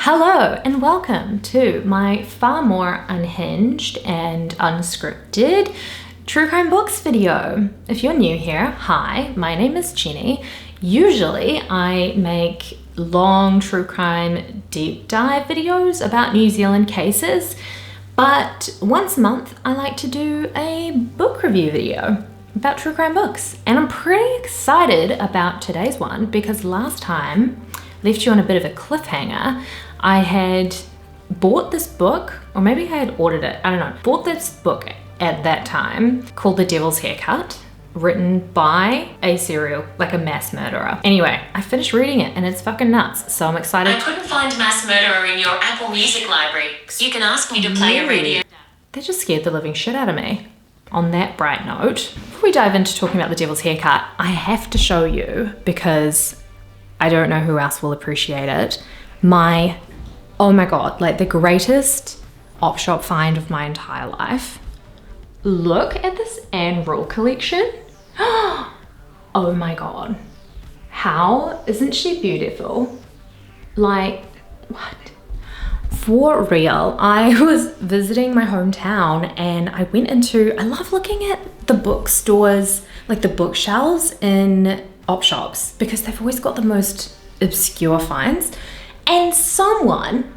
Hello and welcome to my far more unhinged and unscripted true crime books video. If you're new here, hi, my name is Jenny. Usually I make long true crime deep dive videos about New Zealand cases, but once a month I like to do a book review video about true crime books. And I'm pretty excited about today's one because last time I left you on a bit of a cliffhanger. I had bought this book, or maybe I had ordered it, I don't know. Bought this book at that time called The Devil's Haircut, written by a mass murderer. Anyway, I finished reading it and it's fucking nuts, so I'm excited. I couldn't find mass murderer in your Apple Music library. You can ask me to play a radio. That just scared the living shit out of me. On that bright note, before we dive into talking about The Devil's Haircut, I have to show you, because I don't know who else will appreciate it, oh my god, like the greatest op shop find of my entire life. Look at this Anne Rule collection. Oh my god. How isn't she beautiful? Like, what? For real, I was visiting my hometown and I went I love looking at the bookstores, like the bookshelves in op shops, because they've always got the most obscure finds. And someone,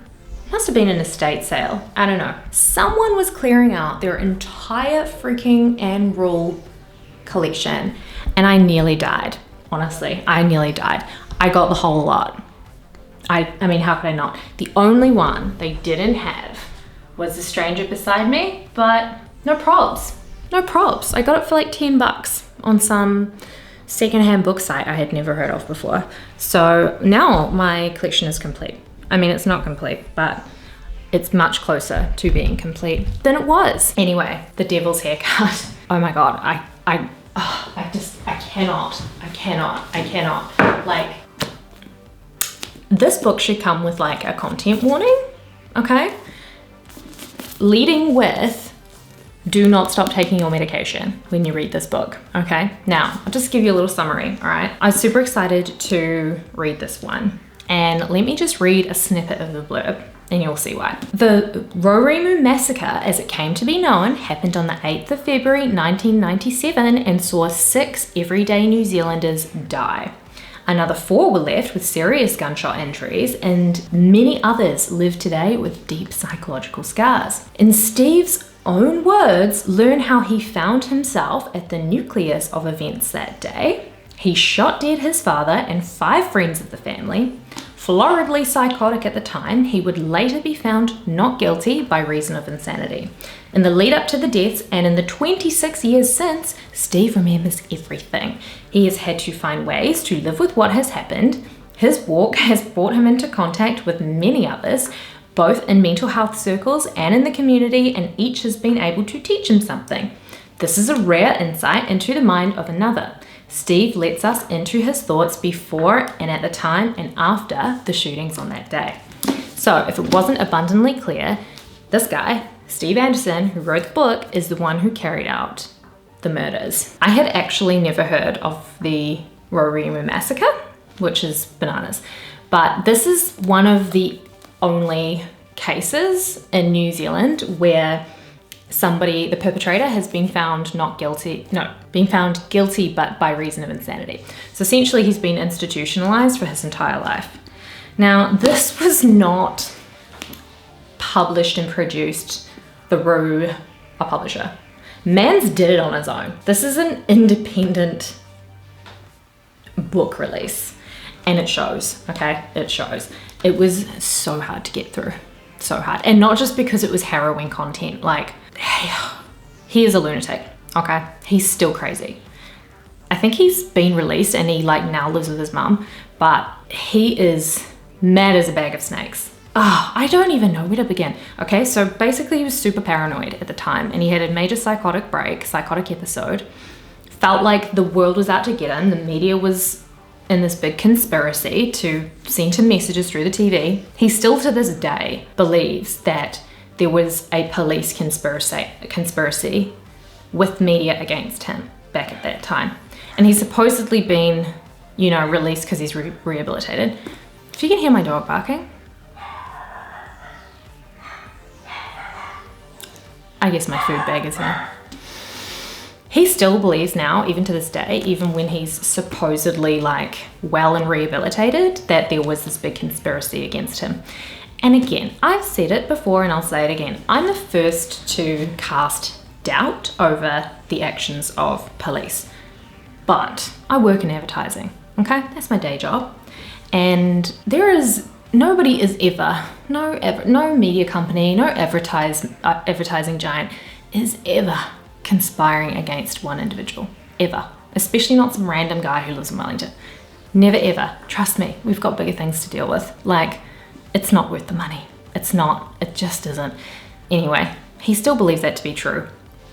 must have been an estate sale, I don't know, someone was clearing out their entire freaking Anne Rule collection, and I nearly died. Honestly, I nearly died. I got the whole lot. I mean, how could I not? The only one they didn't have was The Stranger Beside Me, but no probs. No probs. I got it for like 10 bucks on some secondhand book site I had never heard of before. So now my collection is complete. I mean, it's not complete, but it's much closer to being complete than it was. Anyway, The Devil's Haircut. Oh my god, I cannot. Like, this book should come with like a content warning, okay? Leading with, do not stop taking your medication when you read this book, okay? Now, I'll just give you a little summary, all right? I was super excited to read this one. And let me just read a snippet of the blurb and you'll see why. The Raurimu Massacre, as it came to be known, happened on the 8th of February 1997 and saw 6 everyday New Zealanders die. Another 4 were left with serious gunshot injuries, and many others live today with deep psychological scars. In Steve's own words, learn how he found himself at the nucleus of events that day. He shot dead his father and 5 friends of the family. Floridly psychotic at the time, he would later be found not guilty by reason of insanity. In the lead up to the deaths and in the 26 years since, Steve remembers everything. He has had to find ways to live with what has happened. His walk has brought him into contact with many others, both in mental health circles and in the community, and each has been able to teach him something. This is a rare insight into the mind of another. Steve lets us into his thoughts before and at the time and after the shootings on that day. So if it wasn't abundantly clear, this guy, Steve Anderson, who wrote the book, is the one who carried out the murders. I had actually never heard of the Raurimu Massacre, which is bananas, but this is one of the only cases in New Zealand where the perpetrator has been found guilty but by reason of insanity. So essentially he's been institutionalized for his entire life. Now, this was not published and produced through a publisher. Mans did it on his own. This is an independent book release, and it shows, okay? It shows. It was so hard to get through, so hard. And not just because it was harrowing content, like, he is a lunatic, okay? He's still crazy. I think he's been released and he like now lives with his mum, but he is mad as a bag of snakes. I don't even know where to begin. Okay, so basically he was super paranoid at the time and he had a major psychotic episode. Felt like the world was out to get him. The media was in this big conspiracy to send him messages through the TV. He still to this day believes that there was a police conspiracy with media against him back at that time. And he's supposedly been, released because he's rehabilitated. If you can hear my dog barking, I guess my food bag is here. He still believes now, even to this day, even when he's supposedly like well and rehabilitated, that there was this big conspiracy against him. And again, I've said it before and I'll say it again. I'm the first to cast doubt over the actions of police. But I work in advertising, okay? That's my day job. And nobody is ever, no media company, no advertising giant is ever conspiring against one individual, ever. Especially not some random guy who lives in Wellington. Never ever. Trust me, we've got bigger things to deal with. Like, it's not worth the money. It's not, it just isn't. Anyway, he still believes that to be true.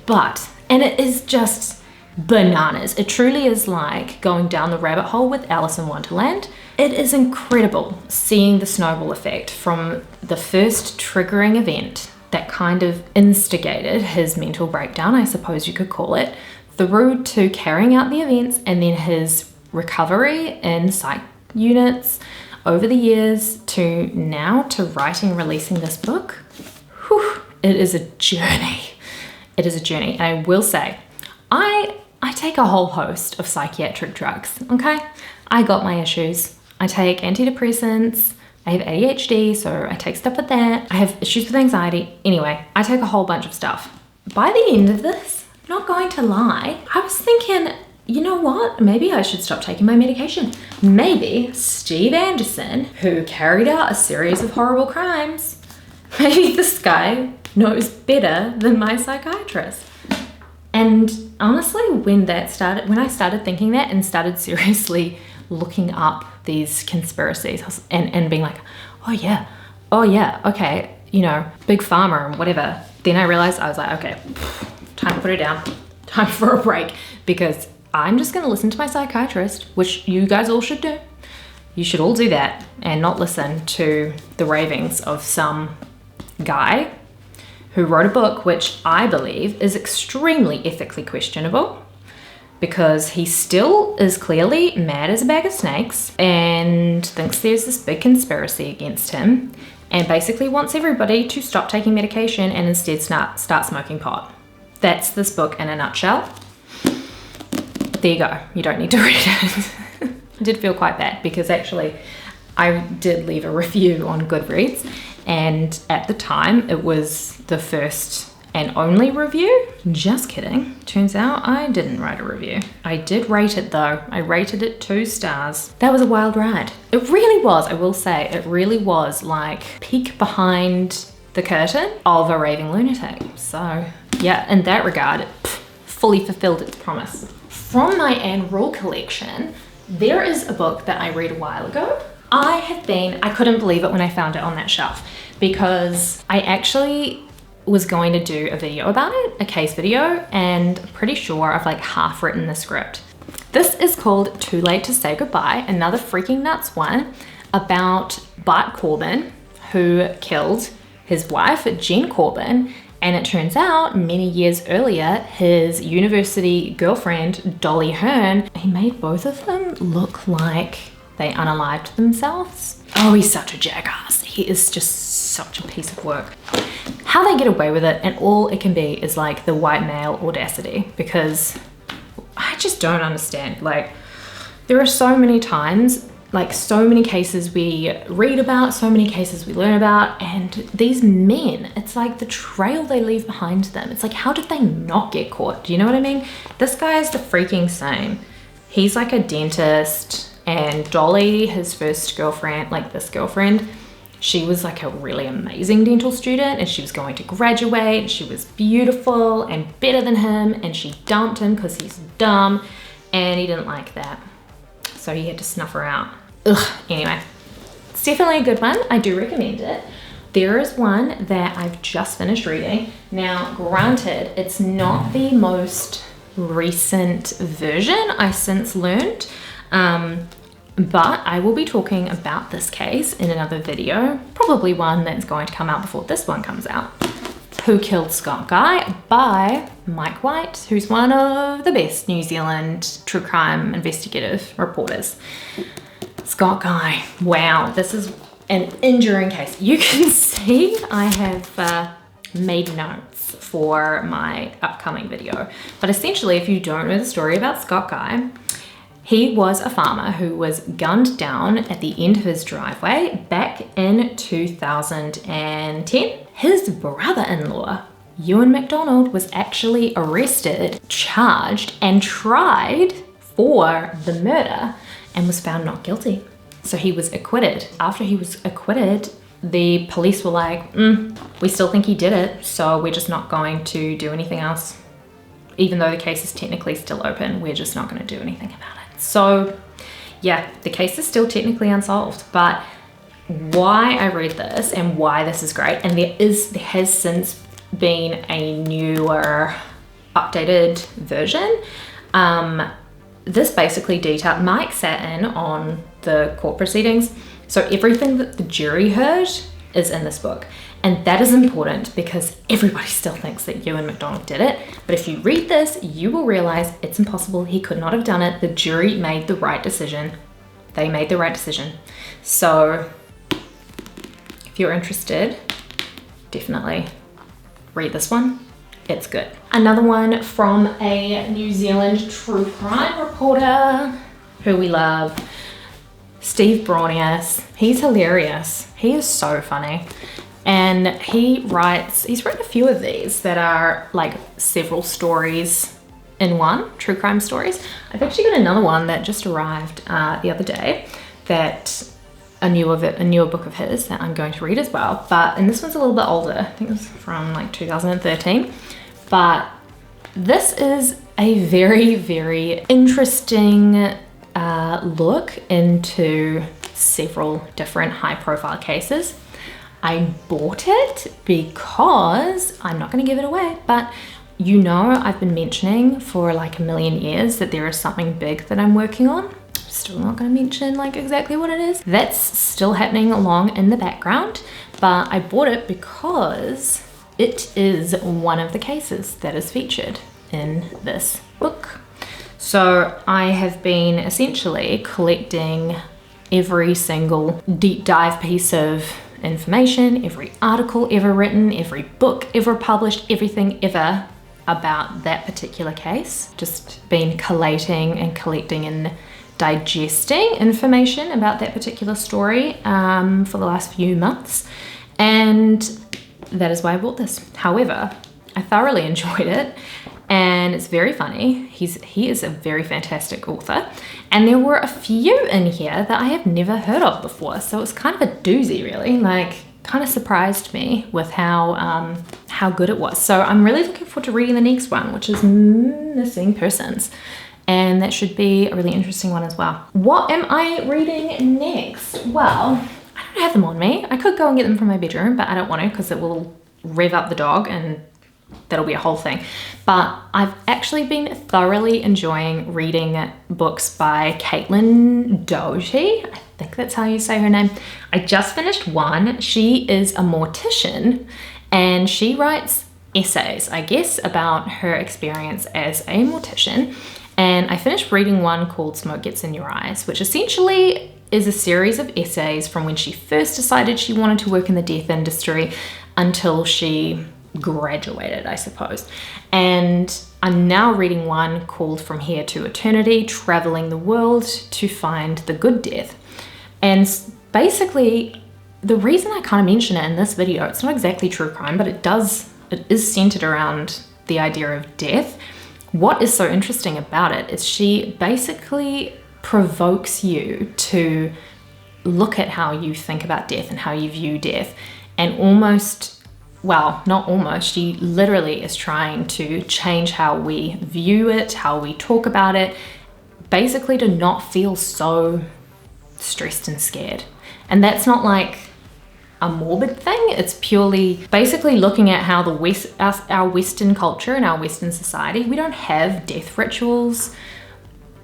But, and it is just bananas. It truly is like going down the rabbit hole with Alice in Wonderland. It is incredible seeing the snowball effect from the first triggering event that kind of instigated his mental breakdown, I suppose you could call it, through to carrying out the events and then his recovery in psych units over the years to now to writing and releasing this book. Whew, it is a journey. It is a journey. And I will say, I take a whole host of psychiatric drugs, okay? I got my issues. I take antidepressants. I have ADHD, so I take stuff with that. I have issues with anxiety. Anyway, I take a whole bunch of stuff. By the end of this, not going to lie, I was thinking, you know what? Maybe I should stop taking my medication. Maybe Steve Anderson, who carried out a series of horrible crimes, maybe this guy knows better than my psychiatrist. And honestly, when I started thinking that and started seriously looking up these conspiracies and being like, oh yeah, okay, you know, big pharma and whatever, then I realized, I was like, okay, time to put it down, time for a break, because I'm just gonna listen to my psychiatrist, which you guys all should do. You should all do that and not listen to the ravings of some guy who wrote a book which I believe is extremely ethically questionable, because he still is clearly mad as a bag of snakes and thinks there's this big conspiracy against him and basically wants everybody to stop taking medication and instead start smoking pot. That's this book in a nutshell. There you go. You don't need to read it. I did feel quite bad because actually I did leave a review on Goodreads, and at the time it was the first and only review. Just kidding. Turns out I didn't write a review. I did rate it though. I rated it 2 stars. That was a wild ride. It really was, I will say, it really was like peek behind the curtain of a raving lunatic. So yeah, in that regard, it fully fulfilled its promise. From my Anne Rule collection, there is a book that I read a while ago. I couldn't believe it when I found it on that shelf, because I actually was going to do a video about it, a case video, and I'm pretty sure I've like half written the script. This is called Too Late to Say Goodbye, another freaking nuts one about Bart Corbin, who killed his wife, Jen Corbin, and it turns out many years earlier, his university girlfriend, Dolly Hearn, he made both of them look like they unalived themselves. Oh, he's such a jackass. He is just such a piece of work. How they get away with it, and all it can be, is like the white male audacity, because I just don't understand. Like, there are so many times, like so many cases we read about, so many cases we learn about, and these men, it's like the trail they leave behind them. It's like, how did they not get caught? Do you know what I mean? This guy is the freaking same. He's like a dentist, and Dolly, his first girlfriend, like this girlfriend, she was like a really amazing dental student, and she was going to graduate, and she was beautiful and better than him, and she dumped him because he's dumb, and he didn't like that. So he had to snuff her out. Ugh, anyway, it's definitely a good one. I do recommend it. There is one that I've just finished reading. Now, granted, it's not the most recent version, I since learned, but I will be talking about this case in another video, probably one that's going to come out before this one comes out. Who Killed Scott Guy by Mike White, who's one of the best New Zealand true crime investigative reporters. Scott Guy, wow, this is an enduring case. You can see I have made notes for my upcoming video. But essentially, if you don't know the story about Scott Guy, he was a farmer who was gunned down at the end of his driveway back in 2010. His brother-in-law, Ewan McDonald, was actually arrested, charged, and tried for the murder and was found not guilty. So he was acquitted. After he was acquitted, the police were like, we still think he did it, so we're just not going to do anything else. Even though the case is technically still open, we're just not going to do anything about it. So yeah, the case is still technically unsolved. But why I read this and why this is great, and there has since been a newer, updated version. This basically detailed, Mike sat in on the court proceedings, so everything that the jury heard is in this book. And that is important because everybody still thinks that Ewan McDonald did it. But if you read this, you will realize it's impossible. He could not have done it. The jury made the right decision. They made the right decision. So if you're interested, definitely read this one. It's good. Another one from a New Zealand true crime reporter who we love, Steve Braunias. He's hilarious. He is so funny. And he's written a few of these that are like several stories in one, true crime stories. I've actually got another one that just arrived the other day, that a newer book of his that I'm going to read as well. And this one's a little bit older. I think it's from like 2013. But this is a very, very interesting look into several different high-profile cases. I bought it because, I'm not going to give it away, but you know I've been mentioning for like a million years that there is something big that I'm working on. Still not going to mention like exactly what it is. That's still happening along in the background, but I bought it because it is one of the cases that is featured in this book. So I have been essentially collecting every single deep dive piece of information, every article ever written, every book ever published, everything ever about that particular case. Just been collating and collecting and digesting information about that particular story for the last few months, and that is why I bought this. However, I thoroughly enjoyed it, and it's very funny. He is a very fantastic author, and there were a few in here that I have never heard of before, so it's kind of a doozy, really. Like, kind of surprised me with how good it was. So I'm really looking forward to reading the next one, which is Missing Persons, and that should be a really interesting one as well. What am I reading next? Well, I don't have them on me. I could go and get them from my bedroom, but I don't want to because it will rev up the dog and that'll be a whole thing. But I've actually been thoroughly enjoying reading books by Caitlin Doughty. I think that's how you say her name. I just finished one. She is a mortician and she writes essays, I guess, about her experience as a mortician. And I finished reading one called Smoke Gets in Your Eyes, which essentially is a series of essays from when she first decided she wanted to work in the death industry until she graduated, I suppose. And I'm now reading one called From Here to Eternity, Traveling the World to Find the Good Death. And basically, the reason I kind of mention it in this video, it's not exactly true crime, but it is centered around the idea of death. What is so interesting about it is she basically provokes you to look at how you think about death and how you view death, and she literally is trying to change how we view it, how we talk about it, basically to not feel so stressed and scared. And that's not like a morbid thing. It's purely basically looking at how our Western culture and our Western society, we don't have death rituals,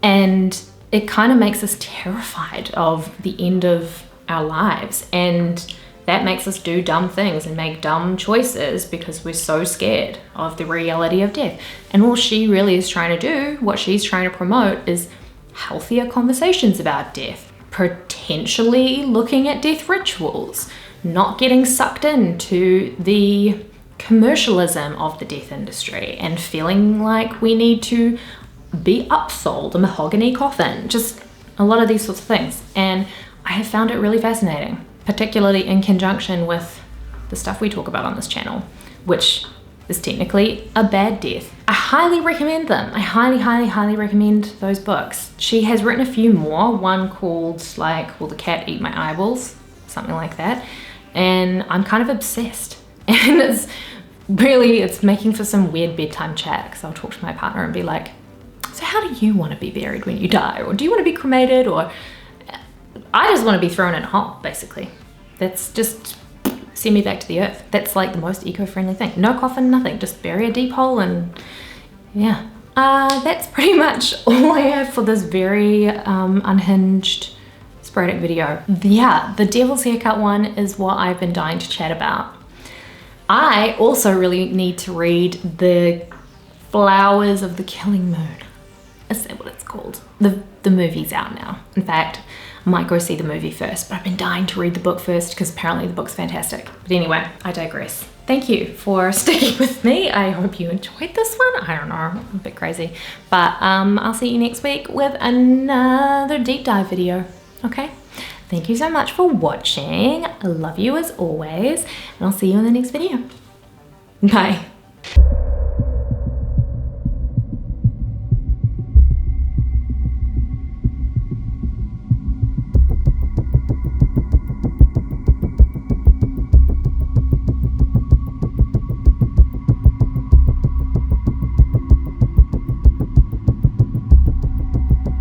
and it kind of makes us terrified of the end of our lives, and that makes us do dumb things and make dumb choices because we're so scared of the reality of death. And all she really is trying to do, what she's trying to promote, is healthier conversations about death, potentially looking at death rituals, not getting sucked into the commercialism of the death industry and feeling like we need to be upsold a mahogany coffin, just a lot of these sorts of things. And I have found it really fascinating, particularly in conjunction with the stuff we talk about on this channel, which is technically a bad death. I highly recommend them. I highly recommend those books. She has written a few more, one called like Will the Cat Eat My Eyeballs, something like that, and I'm kind of obsessed. And it's making for some weird bedtime chat, because I'll talk to my partner and be like, so how do you want to be buried when you die? Or do you want to be cremated? Or I just want to be thrown in a hole, basically. That's just send me back to the earth. That's like the most eco-friendly thing. No coffin, nothing, just bury a deep hole. And yeah, that's pretty much all I have for this very unhinged sporadic video. Yeah, the devil's haircut one is what I've been dying to chat about. I also really need to read The Flowers of the Killing Moon. Is that what it's called? The movie's out now. In fact, I might go see the movie first, but I've been dying to read the book first because apparently the book's fantastic. But anyway, I digress. Thank you for sticking with me. I hope you enjoyed this one. I don't know, I'm a bit crazy. But I'll see you next week with another deep dive video, okay? Thank you so much for watching. I love you as always, and I'll see you in the next video. Bye.